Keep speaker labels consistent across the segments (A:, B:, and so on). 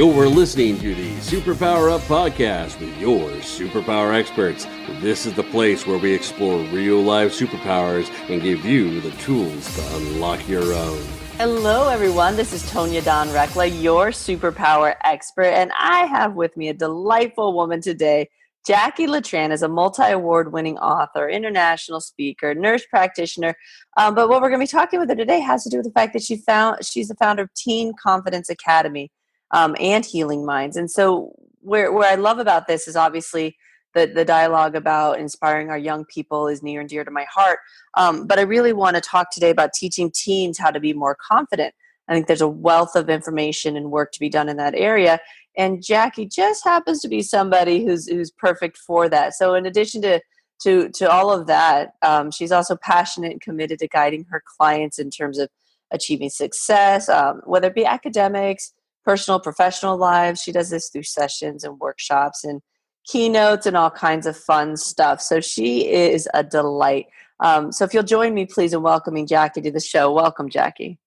A: You're listening to the Superpower Up Podcast with your superpower experts. This is the place where we explore real-life superpowers and give you the tools to unlock your own.
B: Hello, everyone. This is Tonya Dawn Recla, your superpower expert, and I have with me a delightful woman today. Jacqui Letran is a multi-award-winning author, international speaker, nurse practitioner. But what we're going to be talking with her today has to do with the fact that she's the founder of Teen Confidence Academy and Healing Minds. And so where I love about this is obviously the dialogue about inspiring our young people is near and dear to my heart. But I really want to talk today about teaching teens how to be more confident. I think there's a wealth of information and work to be done in that area. And Jacqui just happens to be somebody who's perfect for that. So in addition to all of that, she's also passionate and committed to guiding her clients in terms of achieving success, whether it be academics, personal, professional lives. She does this through sessions and workshops and keynotes and all kinds of fun stuff. So she is a delight. So if you'll join me, please, in welcoming Jacqui to the show. Welcome, Jacqui.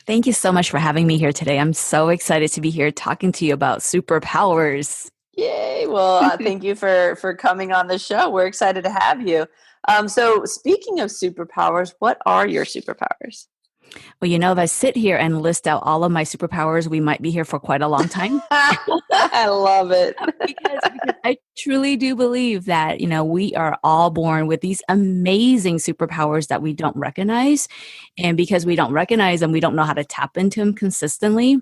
C: Thank you so much for having me here today. I'm so excited to be here talking to you about superpowers.
B: Yay. Well, thank you for coming on the show. We're excited to have you. So speaking of superpowers, what are your superpowers?
C: Well, if I sit here and list out all of my superpowers, we might be here for quite a long time.
B: I love it.
C: because I truly do believe that, we are all born with these amazing superpowers that we don't recognize. And because we don't recognize them, we don't know how to tap into them consistently.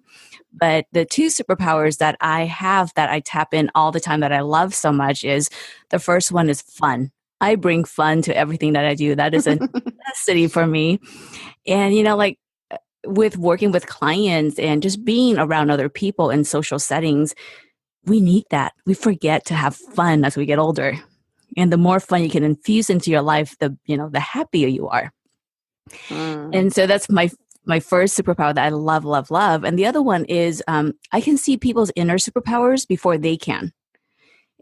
C: But the two superpowers that I have that I tap in all the time that I love so much is the first one is fun. I bring fun to everything that I do. That is a necessity for me. And, with working with clients and just being around other people in social settings, we need that. We forget to have fun as we get older. And the more fun you can infuse into your life, the happier you are. And so that's my first superpower that I love, love, love. And the other one is I can see people's inner superpowers before they can.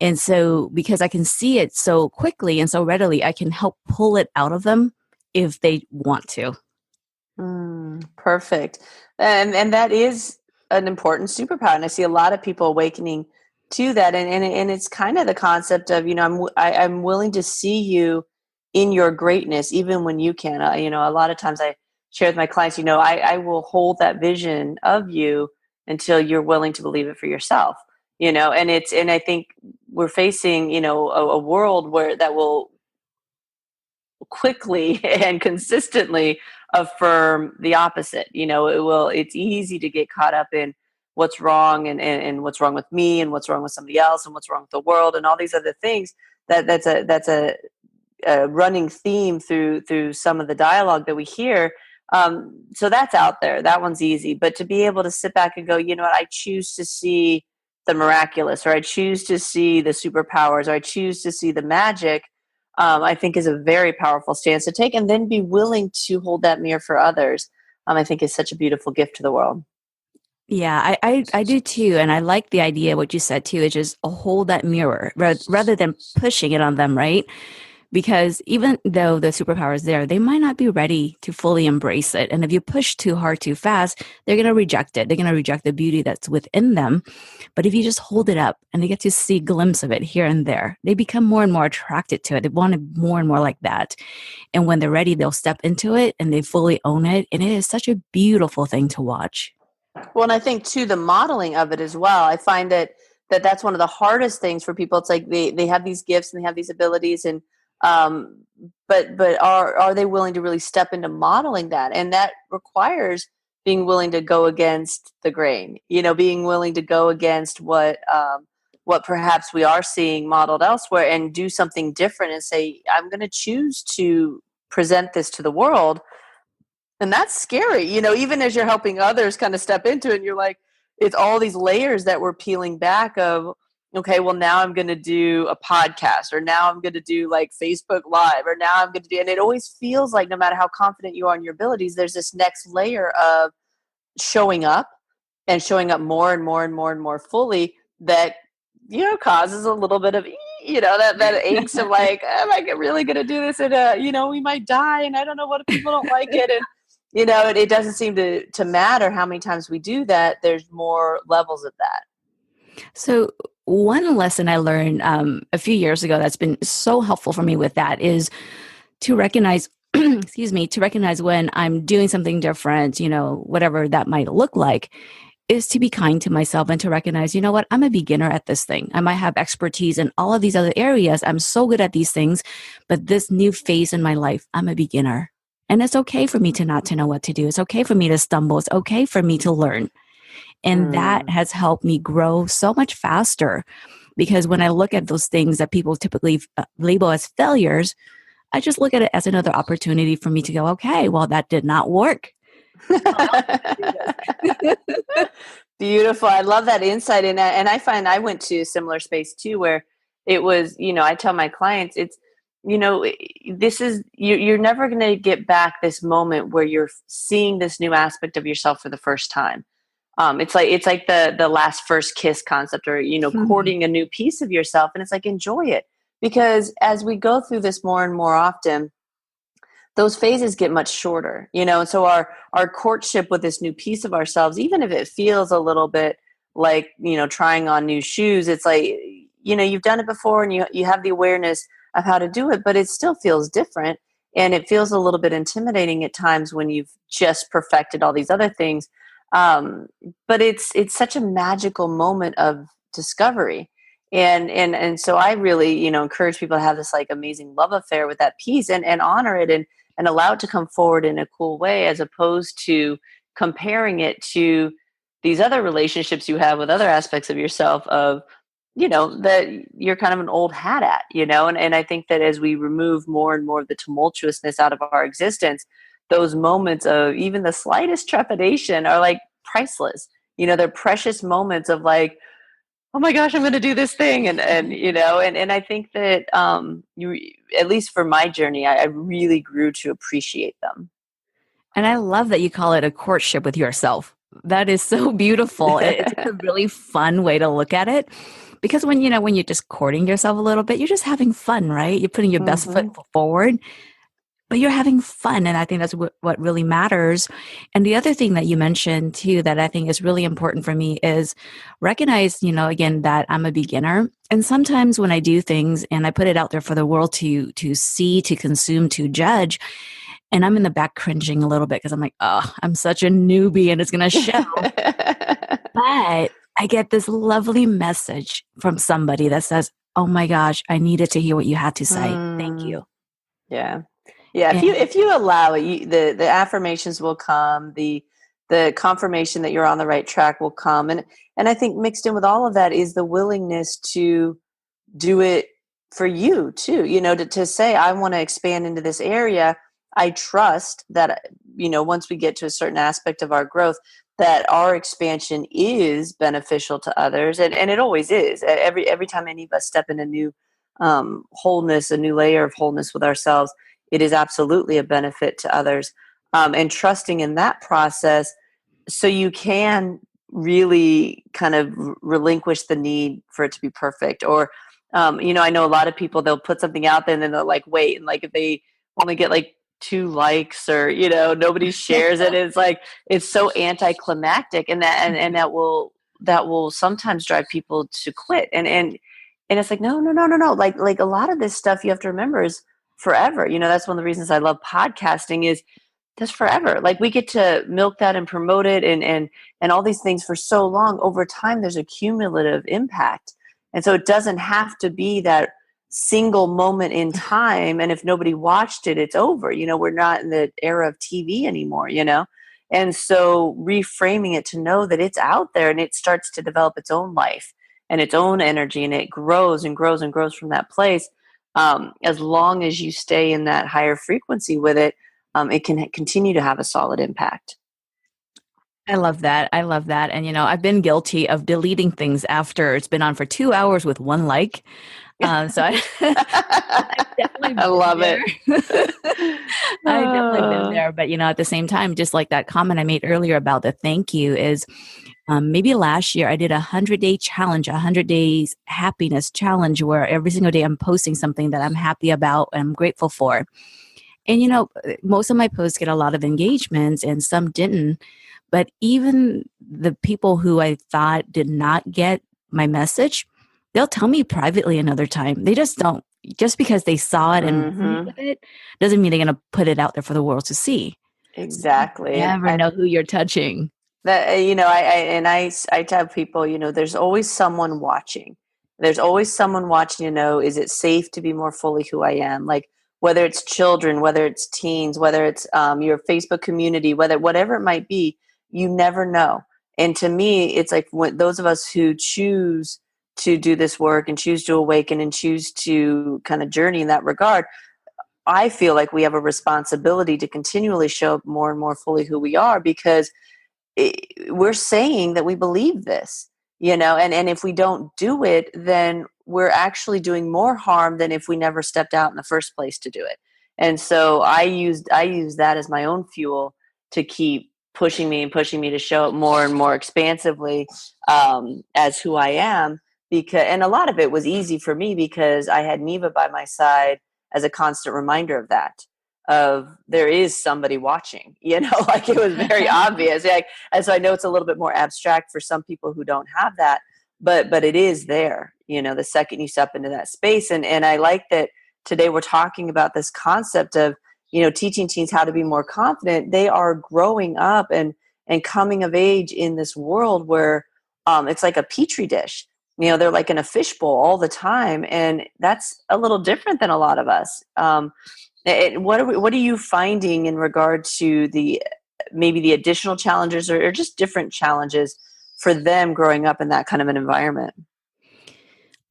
C: And so because I can see it so quickly and so readily, I can help pull it out of them if they want to.
B: Perfect. And that is an important superpower. And I see a lot of people awakening to that. And it's kind of the concept of, I'm willing to see you in your greatness, even when you can. A lot of times I share with my clients, I will hold that vision of you until you're willing to believe it for yourself. And I think we're facing, a world where that will quickly and consistently affirm the opposite. It's easy to get caught up in what's wrong and what's wrong with me and what's wrong with somebody else and what's wrong with the world and all these other things. That's a running theme through some of the dialogue that we hear. So that's out there. That one's easy. But to be able to sit back and go, I choose to see the miraculous, or I choose to see the superpowers, or I choose to see the magic, I think is a very powerful stance to take, and then be willing to hold that mirror for others. I think is such a beautiful gift to the world.
C: Yeah, I do too. And I like the idea, what you said too, is just hold that mirror rather than pushing it on them, right? Because even though the superpower is there, they might not be ready to fully embrace it. And if you push too hard, too fast, they're going to reject it. They're going to reject the beauty that's within them. But if you just hold it up and they get to see a glimpse of it here and there, they become more and more attracted to it. They want it more and more like that. And when they're ready, they'll step into it and they fully own it. And it is such a beautiful thing to watch.
B: Well, and I think too, the modeling of it as well. I find that's one of the hardest things for people. It's like they have these gifts and they have these abilities, and but are they willing to really step into modeling that? And that requires being willing to go against the grain, being willing to go against what perhaps we are seeing modeled elsewhere and do something different and say, I'm going to choose to present this to the world. And that's scary, even as you're helping others kind of step into it, and you're like, it's all these layers that we're peeling back of, okay, well, now I'm going to do a podcast, or now I'm going to do like Facebook Live, or now I'm going to do, and it always feels like no matter how confident you are in your abilities, there's this next layer of showing up and showing up more and more and more and more fully that, causes a little bit of, that aches of like, am I really going to do this? And, we might die, and I don't know what if people don't like it. you know, it doesn't seem to matter how many times we do that. There's more levels of that.
C: So one lesson I learned a few years ago that's been so helpful for me with that is to recognize, excuse me, to recognize when I'm doing something different, you know, whatever that might look like, is to be kind to myself and to recognize, you know what, I'm a beginner at this thing. I might have expertise in all of these other areas. I'm so good at these things, but this new phase in my life, I'm a beginner. And it's okay for me to not to know what to do. It's okay for me to stumble. It's okay for me to learn. And that has helped me grow so much faster, because when I look at those things that people typically label as failures, I just look at it as another opportunity for me to go, okay, well, that did not work.
B: Beautiful. I love that insight. And I find I went to a similar space too, where it was, you know, I tell my clients, it's, you know, this is, you're never going to get back this moment where you're seeing this new aspect of yourself for the first time. It's like the last first kiss concept, or, you know, courting a new piece of yourself. And it's like, enjoy it, because as we go through this more and more often, those phases get much shorter, you know. And so our courtship with this new piece of ourselves, even if it feels a little bit like, you know, trying on new shoes, it's like, you know, you've done it before and you have the awareness of how to do it, but it still feels different. And it feels a little bit intimidating at times when you've just perfected all these other things. But it's such a magical moment of discovery. And so I really, you know, encourage people to have this like amazing love affair with that piece, and honor it, and allow it to come forward in a cool way, as opposed to comparing it to these other relationships you have with other aspects of yourself of, you know, that you're kind of an old hat at, you know. And I think that as we remove more and more of the tumultuousness out of our existence, those moments of even the slightest trepidation are like priceless. You know, they're precious moments of like, oh my gosh, I'm going to do this thing. And you know, and I think that at least for my journey, I really grew to appreciate them.
C: And I love that you call it a courtship with yourself. That is so beautiful. It's a really fun way to look at it. Because when you're just courting yourself a little bit, you're just having fun, right? You're putting your best foot forward, but you're having fun. And I think that's what really matters. And the other thing that you mentioned too, that I think is really important for me, is recognize, you know, again, that I'm a beginner. And sometimes when I do things and I put it out there for the world to see, to consume, to judge, and I'm in the back cringing a little bit because I'm like, oh, I'm such a newbie and it's going to show. But I get this lovely message from somebody that says, oh my gosh, I needed to hear what you had to say. Thank you.
B: Yeah. Yeah. If you allow it, the affirmations will come, the confirmation that you're on the right track will come. And I think mixed in with all of that is the willingness to do it for you too, you know, to say, I want to expand into this area. I trust that, you know, once we get to a certain aspect of our growth, that our expansion is beneficial to others. And it always is. Every time any of us step in a new wholeness, a new layer of wholeness with ourselves, it is absolutely a benefit to others. And trusting in that process, so you can really kind of relinquish the need for it to be perfect. Or, you know, I know a lot of people, they'll put something out there and then they'll like wait. And like if they only get like 2 likes, or, you know, nobody shares it, it's like, it's so anticlimactic, and that will sometimes drive people to quit. And it's like, no. Like a lot of this stuff you have to remember is forever. You know, that's one of the reasons I love podcasting, is that's forever. Like we get to milk that and promote it and all these things for so long. Over time, there's a cumulative impact. And so it doesn't have to be that single moment in time, and if nobody watched it, it's over. You know, we're not in the era of TV anymore, you know. And so reframing it to know that it's out there and it starts to develop its own life and its own energy, and it grows and grows and grows from that place. As long as you stay in that higher frequency with it, it can continue to have a solid impact.
C: I love that. And, you know, I've been guilty of deleting things after it's been on for 2 hours with 1 like. So I definitely
B: I love it.
C: I definitely been there. But, you know, at the same time, just like that comment I made earlier about the thank you is maybe last year I did 100-day challenge, 100 days happiness challenge, where every single day I'm posting something that I'm happy about and I'm grateful for. And, most of my posts get a lot of engagements and some didn't. But even the people who I thought did not get my message, they'll tell me privately another time. They just don't. Just because they saw it and agreed with it doesn't mean they're going to put it out there for the world to see.
B: Exactly.
C: So you never know who you're touching.
B: That I tell people, there's always someone watching. There's always someone watching. Is it safe to be more fully who I am? Like whether it's children, whether it's teens, whether it's your Facebook community, whatever it might be, you never know. And to me, it's like when those of us who choose to do this work and choose to awaken and choose to kind of journey in that regard, I feel like we have a responsibility to continually show up more and more fully who we are, because we're saying that we believe this, and if we don't do it, then we're actually doing more harm than if we never stepped out in the first place to do it. And so I use that as my own fuel to keep pushing me to show up more and more expansively as who I am. And a lot of it was easy for me because I had Neva by my side as a constant reminder of that, of there is somebody watching, like it was very obvious. And so I know it's a little bit more abstract for some people who don't have that, but it is there, the second you step into that space. And I like that today we're talking about this concept of, teaching teens how to be more confident. They are growing up and coming of age in this world where it's like a petri dish. They're like in a fishbowl all the time. And that's a little different than a lot of us. What are you finding in regard to maybe the additional challenges or just different challenges for them growing up in that kind of an environment?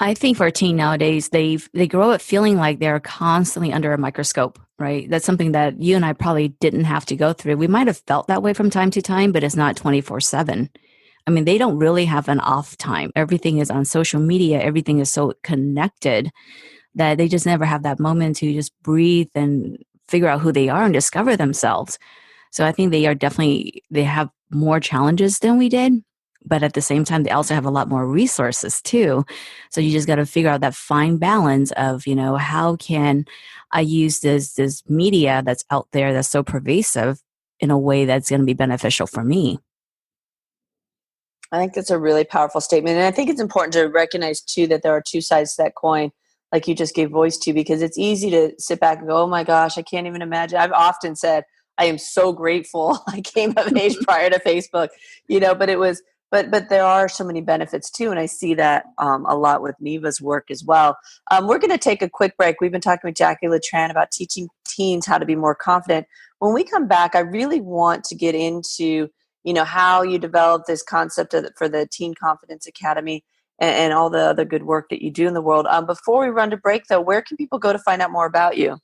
C: I think for a teen nowadays, they grow up feeling like they're constantly under a microscope, right? That's something that you and I probably didn't have to go through. We might have felt that way from time to time, but it's not 24/7. I mean, they don't really have an off time. Everything is on social media. Everything is so connected that they just never have that moment to just breathe and figure out who they are and discover themselves. So I think they have more challenges than we did, but at the same time, they also have a lot more resources too. So you just got to figure out that fine balance of, how can I use this media that's out there that's so pervasive in a way that's going to be beneficial for me.
B: I think that's a really powerful statement. And I think it's important to recognize too that there are two sides to that coin, like you just gave voice to, because it's easy to sit back and go, oh my gosh, I can't even imagine. I've often said, I am so grateful I came of age prior to Facebook, but there are so many benefits too. And I see that a lot with Neva's work as well. We're going to take a quick break. We've been talking with Jacqui Letran about teaching teens how to be more confident. When we come back, I really want to get into how you develop this concept for the Teen Confidence Academy and all the other good work that you do in the world. Before we run to break, though, where can people go to find out more about you?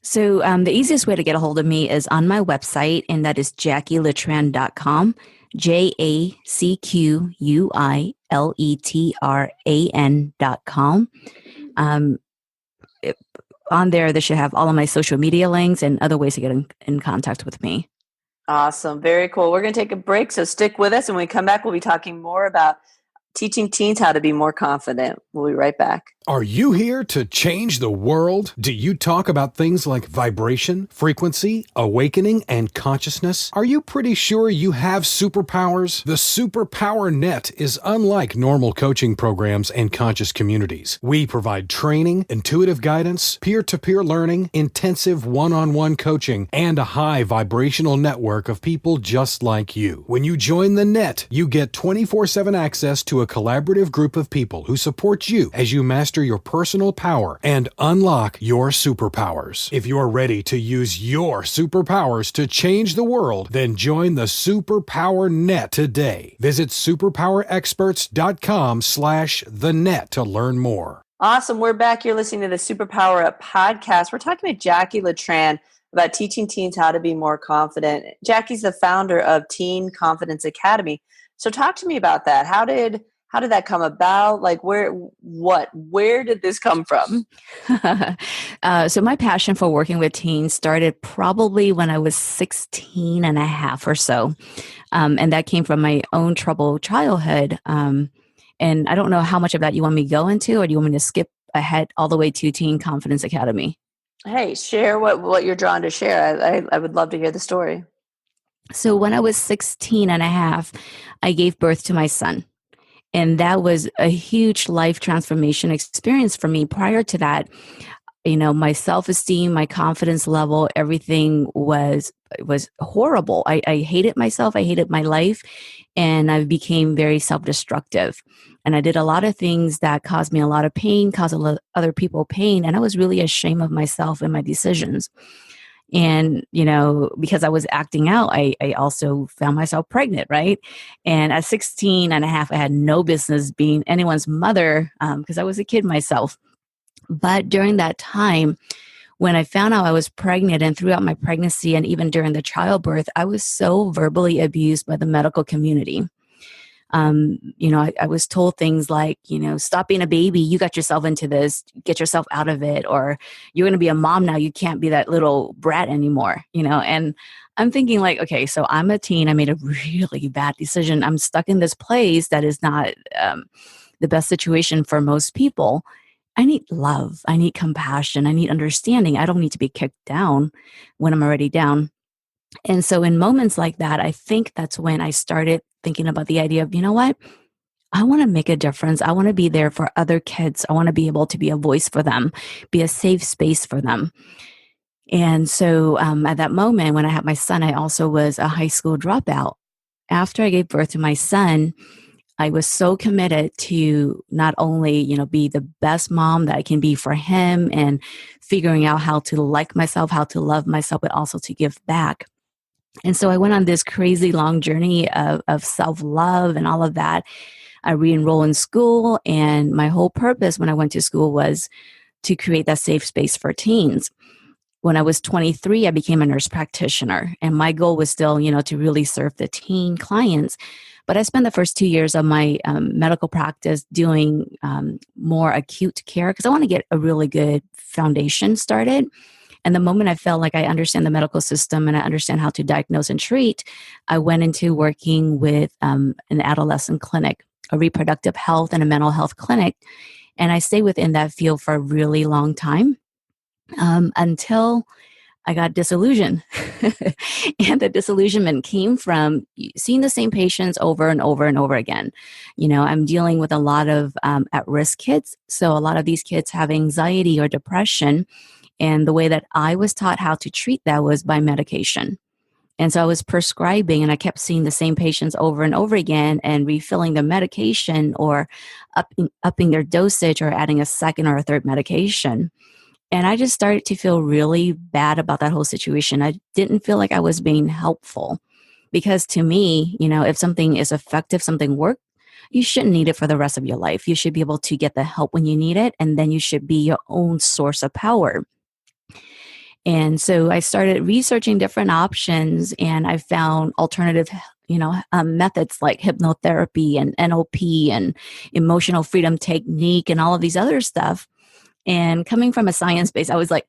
C: So the easiest way to get a hold of me is on my website, and that is JacquiLetran.com, JacquiLetran.com. On there, they should have all of my social media links and other ways to get in contact with me.
B: Awesome. Very cool. We're going to take a break, so stick with us. And when we come back, we'll be talking more about teaching teens how to be more confident. We'll be right back.
D: Are you here to change the world? Do you talk about things like vibration, frequency, awakening, and consciousness? Are you pretty sure you have superpowers? The Superpower Net is unlike normal coaching programs and conscious communities. We provide training, intuitive guidance, peer-to-peer learning, intensive one-on-one coaching, and a high vibrational network of people just like you. When you join the net, you get 24/7 access to a collaborative group of people who support you as you master your personal power and unlock your superpowers. If you're ready to use your superpowers to change the world, then join the Superpower Net today. Visit superpowerexperts.com/thenet to learn more.
B: Awesome. We're back. You're listening to the Superpower Up podcast. We're talking with Jacqui Letran about teaching teens how to be more confident. Jacqui's the founder of Teen Confidence Academy. So talk to me about that. How did that come about? Like where did this come from?
C: So my passion for working with teens started probably when I was 16 and a half or so. And that came from my own troubled childhood. And I don't know how much of that you want me to go into, or do you want me to skip ahead all the way to Teen Confidence Academy?
B: Hey, share what you're drawn to share. I would love to hear the story.
C: So when I was 16 and a half, I gave birth to my son. And that was a huge life transformation experience for me. Prior to that, my self-esteem, my confidence level, everything was horrible. I hated myself. I hated my life. And I became very self-destructive. And I did a lot of things that caused me a lot of pain, caused other people pain. And I was really ashamed of myself and my decisions. And, because I was acting out, I also found myself pregnant, right? And at 16 and a half, I had no business being anyone's mother because I was a kid myself. But during that time, when I found out I was pregnant and throughout my pregnancy and even during the childbirth, I was so verbally abused by the medical community. I was told things like, stop being a baby. You got yourself into this, get yourself out of it, or you're going to be a mom now. You can't be that little brat anymore, and I'm thinking like, okay, so I'm a teen. I made a really bad decision. I'm stuck in this place that is not the best situation for most people. I need love. I need compassion. I need understanding. I don't need to be kicked down when I'm already down. And so in moments like that, I think that's when I started thinking about the idea of, you know what? I want to make a difference. I want to be there for other kids. I want to be able to be a voice for them, be a safe space for them. And so at that moment when I had my son, I also was a high school dropout. After I gave birth to my son, I was so committed to not only, be the best mom that I can be for him and figuring out how to like myself, how to love myself, but also to give back. And so I went on this crazy long journey of self-love and all of that. I re-enrolled in school, and my whole purpose when I went to school was to create that safe space for teens. When I was 23, I became a nurse practitioner, and my goal was still, to really serve the teen clients. But I spent the first 2 years of my medical practice doing more acute care because I want to get a really good foundation started. And the moment I felt like I understand the medical system and I understand how to diagnose and treat, I went into working with an adolescent clinic, a reproductive health and a mental health clinic. And I stayed within that field for a really long time until I got disillusioned. And the disillusionment came from seeing the same patients over and over and over again. I'm dealing with a lot of at-risk kids. So a lot of these kids have anxiety or depression. And the way that I was taught how to treat that was by medication. And so I was prescribing and I kept seeing the same patients over and over again and refilling the medication or upping their dosage or adding a second or a third medication. And I just started to feel really bad about that whole situation. I didn't feel like I was being helpful because to me, if something is effective, something works, you shouldn't need it for the rest of your life. You should be able to get the help when you need it. And then you should be your own source of power. And so I started researching different options and I found alternative, methods like hypnotherapy and NLP and emotional freedom technique and all of these other stuff. And coming from a science base, I was like,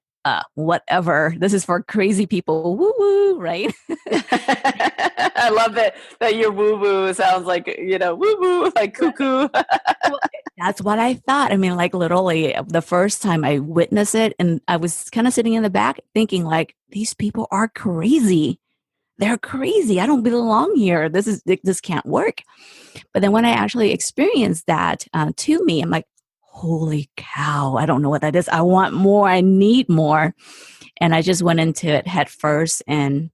C: whatever. This is for crazy people. Woo woo, right?
B: I love that your woo woo sounds like, woo woo, like cuckoo.
C: Well, that's what I thought. I mean, like literally the first time I witnessed it and I was kind of sitting in the back thinking like, these people are crazy. They're crazy. I don't belong here. This can't work. But then when I actually experienced that to me, I'm like, holy cow, I don't know what that is. I want more. I need more. And I just went into it head first and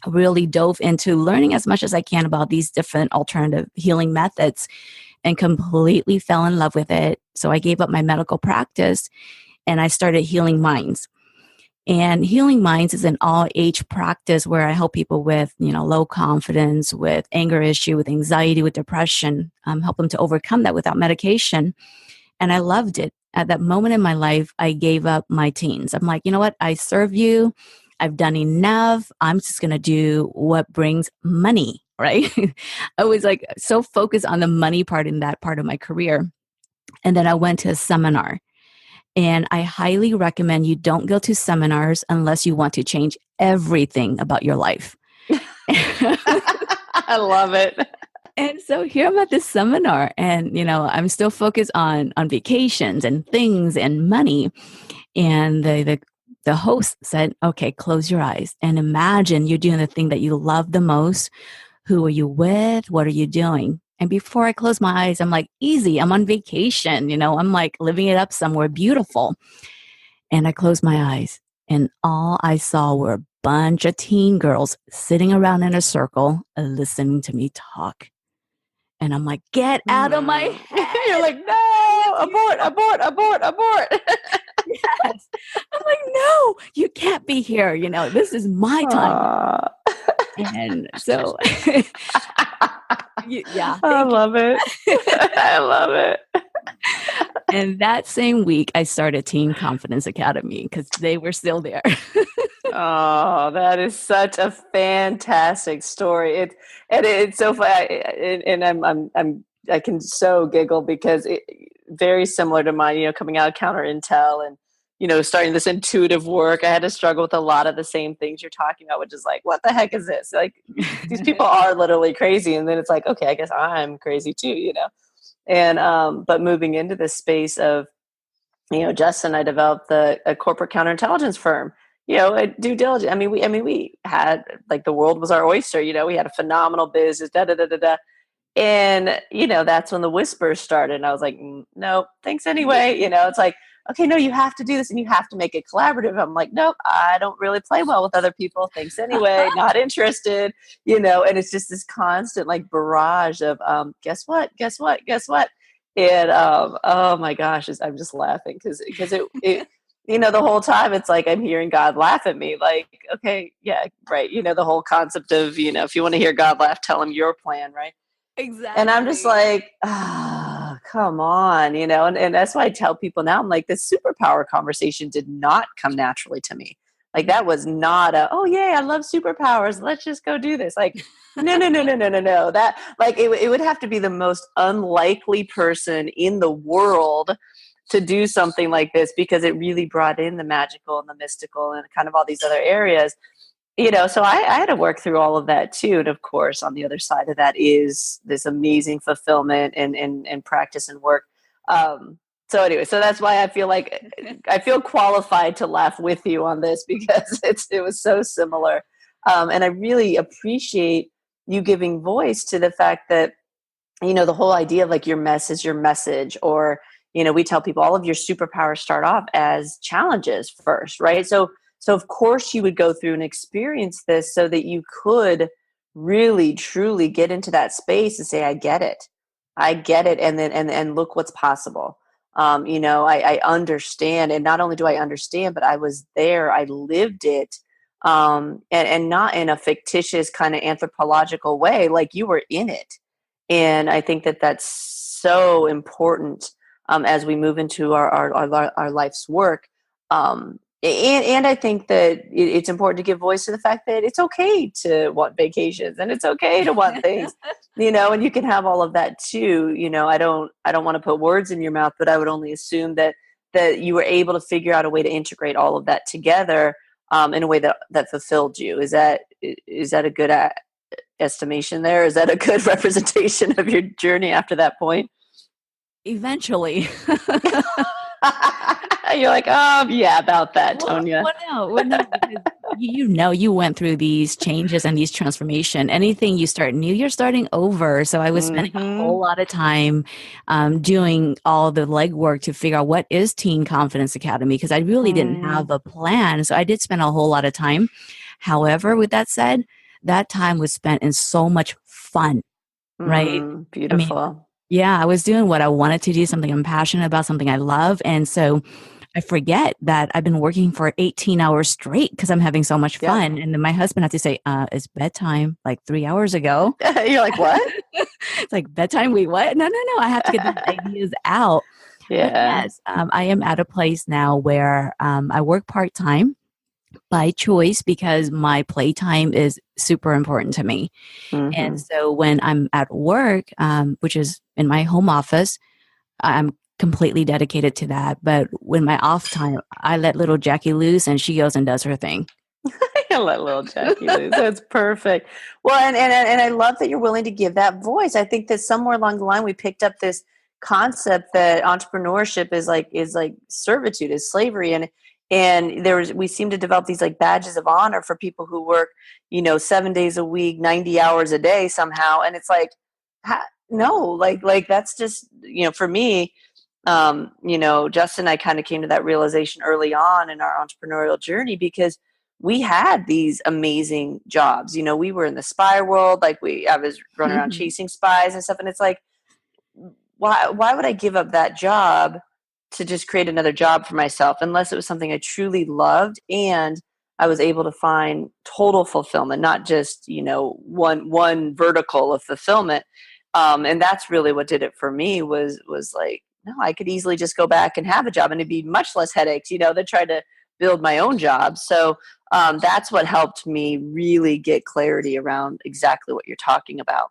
C: really dove into learning as much as I can about these different alternative healing methods and completely fell in love with it. So I gave up my medical practice and I started Healing Minds. And Healing Minds is an all-age practice where I help people with, low confidence, with anger issue, with anxiety, with depression, help them to overcome that without medication. And I loved it. At that moment in my life, I gave up my teens. I'm like, you know what? I serve you. I've done enough. I'm just going to do what brings money, right? I was like so focused on the money part in that part of my career. And then I went to a seminar. And I highly recommend you don't go to seminars unless you want to change everything about your life.
B: I love it.
C: And so here I'm at this seminar and, I'm still focused on vacations and things and money. And the the host said, okay, close your eyes and imagine you're doing the thing that you love the most. Who are you with? What are you doing? And before I close my eyes, I'm like, easy, I'm on vacation. I'm like living it up somewhere beautiful. And I closed my eyes and all I saw were a bunch of teen girls sitting around in a circle listening to me talk. And I'm like, get out of my head.
B: You're like, no, abort, abort, abort, abort.
C: Yes. I'm like, no, you can't be here. This is my time. And so, yeah.
B: I love it. I love it.
C: And that same week, I started Teen Confidence Academy because they were still there.
B: Oh, that is such a fantastic story. It's so funny, and I can so giggle because it very similar to mine. Coming out of Counter Intel and starting this intuitive work, I had to struggle with a lot of the same things you're talking about, which is like, what the heck is this? Like, these people are literally crazy, and then it's like, okay, I guess I'm crazy too, And but moving into this space of, Justin, I developed a corporate counterintelligence firm. A due diligence. We had like the world was our oyster. We had a phenomenal business. Da da da da da. And that's when the whispers started. And I was like, no, thanks anyway. It's like, okay, no, you have to do this, and you have to make it collaborative. I'm like, nope, I don't really play well with other people. Thanks anyway. Not interested. And it's just this constant like barrage of guess what? And oh my gosh, I'm just laughing because it the whole time it's like I'm hearing God laugh at me. Like, okay, yeah, right. The whole concept of if you want to hear God laugh, tell him your plan, right?
C: Exactly.
B: And I'm just like, come on, and that's why I tell people now, I'm like, this superpower conversation did not come naturally to me. Like, that was not oh yeah, I love superpowers, let's just go do this. Like, no. That, like, it would have to be the most unlikely person in the world to do something like this, because it really brought in the magical and the mystical and kind of all these other areas. So I had to work through all of that too. And of course, on the other side of that is this amazing fulfillment and practice and work. So anyway, so that's why I feel qualified to laugh with you on this, because it was so similar. And I really appreciate you giving voice to the fact that, the whole idea of like your mess is your message, or, we tell people all of your superpowers start off as challenges first, right? So of course you would go through and experience this so that you could really, truly get into that space and say, I get it. And then, and look what's possible. I understand. And not only do I understand, but I was there, I lived it. And not in a fictitious kind of anthropological way, like you were in it. And I think that that's so important as we move into our life's work. And I think that it's important to give voice to the fact that it's okay to want vacations, and it's okay to want things, and you can have all of that too. I don't want to put words in your mouth, but I would only assume that you were able to figure out a way to integrate all of that together in a way that fulfilled you. Is that a good estimation there? Is that a good representation of your journey after that point?
C: Eventually.
B: You're like, yeah, about that, Tonya.
C: Well, no, because you went through these changes and these transformation. Anything you start new, you're starting over. So I was spending a whole lot of time doing all the legwork to figure out what is Teen Confidence Academy, because I really didn't have a plan. So I did spend a whole lot of time. However, with that said, that time was spent in so much fun, right?
B: Beautiful.
C: Yeah, I was doing what I wanted to do, something I'm passionate about, something I love. And so I forget that I've been working for 18 hours straight because I'm having so much fun. And then my husband had to say, it's bedtime like 3 hours ago.
B: You're like, what?
C: It's like, bedtime? Wait, what? No. I have to get these ideas out.
B: Yeah.
C: But yes, I am at a place now where I work part-time by choice because my playtime is super important to me. And so when I'm at work, which is in my home office, I'm completely dedicated to that. But when my off time, I let little Jacqui loose and she goes and does her thing.
B: I let little Jacqui loose. That's perfect. Well, and I love that you're willing to give that voice. I think that somewhere along the line we picked up this concept that entrepreneurship is like servitude, is slavery, and And we seem to develop these like badges of honor for people who work, 7 days a week, 90 hours a day somehow. And it's like, no, like that's just, for me, Justin and I kind of came to that realization early on in our entrepreneurial journey, because we had these amazing jobs. We were in the spy world. Like I was running around chasing spies and stuff. And it's like, why would I give up that job to just create another job for myself, unless it was something I truly loved and I was able to find total fulfillment, not just, one vertical of fulfillment. And that's really what did it for me was like, no, I could easily just go back and have a job and it'd be much less headaches, than try to build my own job. So that's what helped me really get clarity around exactly what you're talking about.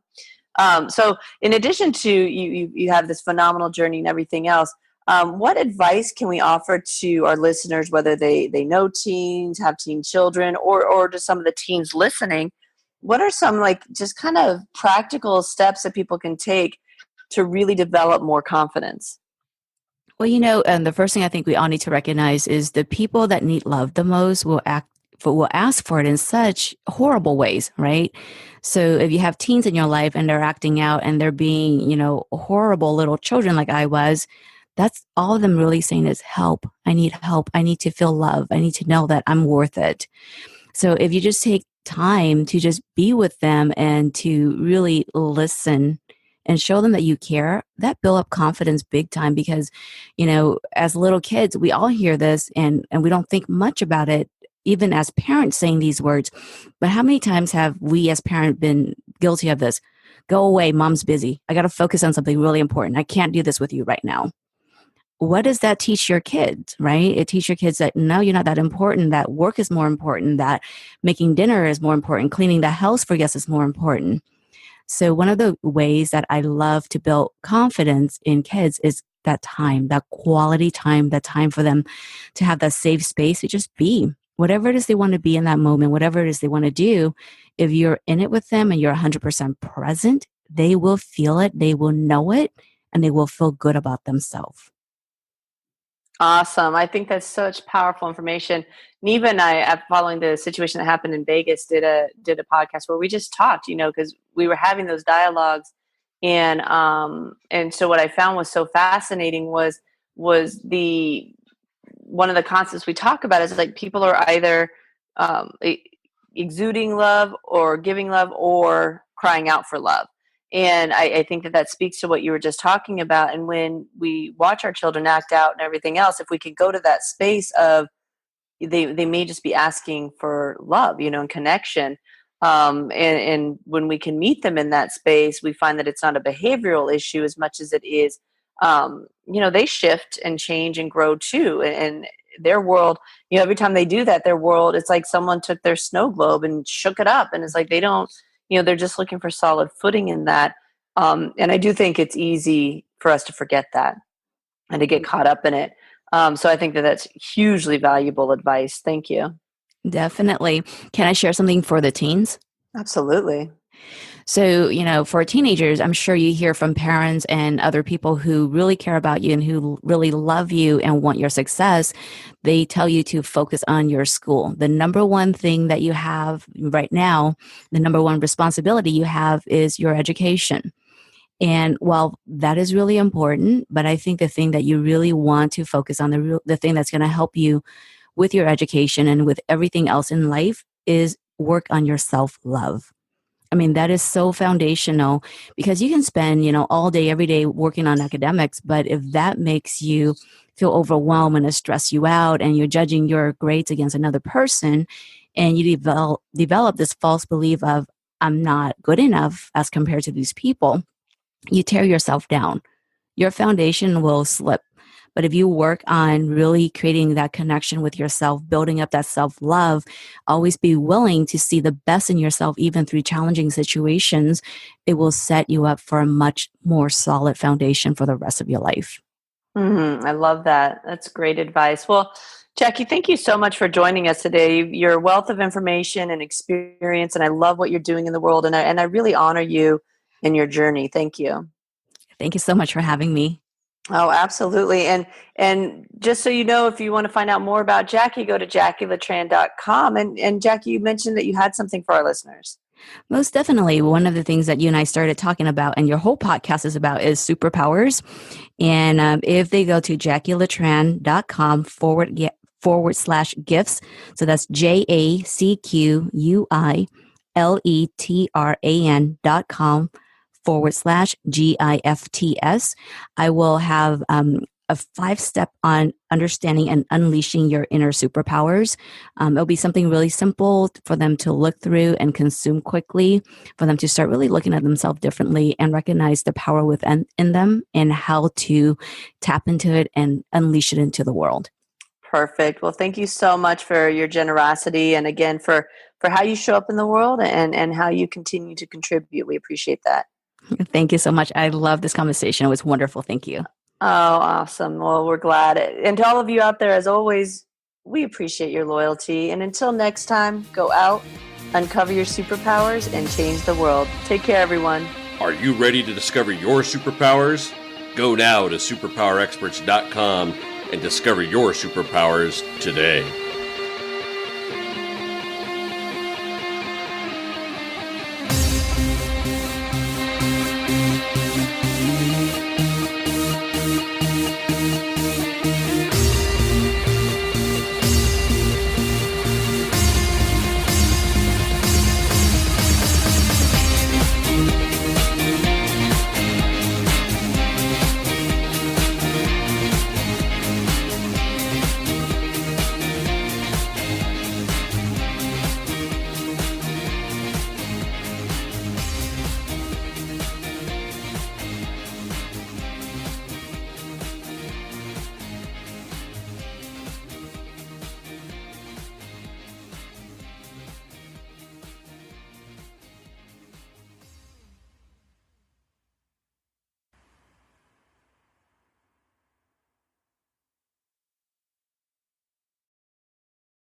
B: So in addition to you have this phenomenal journey and everything else, what advice can we offer to our listeners, whether they know teens, have teen children, or to some of the teens listening? What are some like just kind of practical steps that people can take to really develop more confidence?
C: Well, and the first thing I think we all need to recognize is the people that need love the most will ask for it in such horrible ways, right? So if you have teens in your life and they're acting out and they're being, horrible little children like I was, that's all of them really saying is help. I need help. I need to feel love. I need to know that I'm worth it. So if you just take time to just be with them and to really listen and show them that you care, that build up confidence big time, because, as little kids, we all hear this and we don't think much about it, even as parents saying these words. But how many times have we as parents been guilty of this? Go away, mom's busy. I got to focus on something really important. I can't do this with you right now. What does that teach your kids, right? It teaches your kids that no, you're not that important, that work is more important, that making dinner is more important, cleaning the house for guests is more important. So one of the ways that I love to build confidence in kids is that time, that quality time, that time for them to have that safe space to just be. Whatever it is they want to be in that moment, whatever it is they want to do, if you're in it with them and you're 100% present, they will feel it, they will know it, and they will feel good about themselves.
B: Awesome. I think that's such powerful information. Neva and I, following the situation that happened in Vegas, did a podcast where we just talked, because we were having those dialogues. And so what I found was so fascinating was one of the concepts we talk about is like people are either exuding love or giving love or crying out for love. And I think that speaks to what you were just talking about. And when we watch our children act out and everything else, if we could go to that space of they may just be asking for love, and connection. And when we can meet them in that space, we find that it's not a behavioral issue as much as it is, they shift and change and grow too. And their world, every time they do that, their world, it's like someone took their snow globe and shook it up. And it's like they don't, they're just looking for solid footing in that. And I do think it's easy for us to forget that and to get caught up in it. So I think that's hugely valuable advice. Thank you.
C: Definitely. Can I share something for the teens?
B: Absolutely.
C: So, for teenagers, I'm sure you hear from parents and other people who really care about you and who really love you and want your success. They tell you to focus on your school. The number one thing that you have right now, the number one responsibility you have is your education. And while that is really important, but I think the thing that you really want to focus on, the thing that's going to help you with your education and with everything else in life is work on your self-love. I mean, that is so foundational, because you can spend, all day, every day working on academics. But if that makes you feel overwhelmed and it stress you out and you're judging your grades against another person and you develop this false belief of I'm not good enough as compared to these people, you tear yourself down. Your foundation will slip. But if you work on really creating that connection with yourself, building up that self-love, always be willing to see the best in yourself, even through challenging situations, it will set you up for a much more solid foundation for the rest of your life.
B: I love that. That's great advice. Well, Jacqui, thank you so much for joining us today. Your wealth of information and experience, and I love what you're doing in the world, and I really honor you in your journey. Thank you.
C: Thank you so much for having me.
B: Oh, absolutely. And just so you know, if you want to find out more about Jacqui, go to JacquiLetran.com. And Jacqui, you mentioned that you had something for our listeners.
C: Most definitely. One of the things that you and I started talking about, and your whole podcast is about, is superpowers. And if they go to JacquiLetran.com /gifts, so that's JacquiLetran.com /GIFTS. I will have a 5-step on understanding and unleashing your inner superpowers. It'll be something really simple for them to look through and consume quickly, for them to start really looking at themselves differently and recognize the power within them and how to tap into it and unleash it into the world.
B: Perfect. Well, thank you so much for your generosity, and again for how you show up in the world and how you continue to contribute. We appreciate that.
C: Thank you so much. I love this conversation. It was wonderful. Thank you.
B: Oh, awesome. Well, we're glad. And to all of you out there, as always, we appreciate your loyalty. And until next time, go out, uncover your superpowers, and change the world. Take care, everyone.
A: Are you ready to discover your superpowers? Go now to superpowerexperts.com and discover your superpowers today.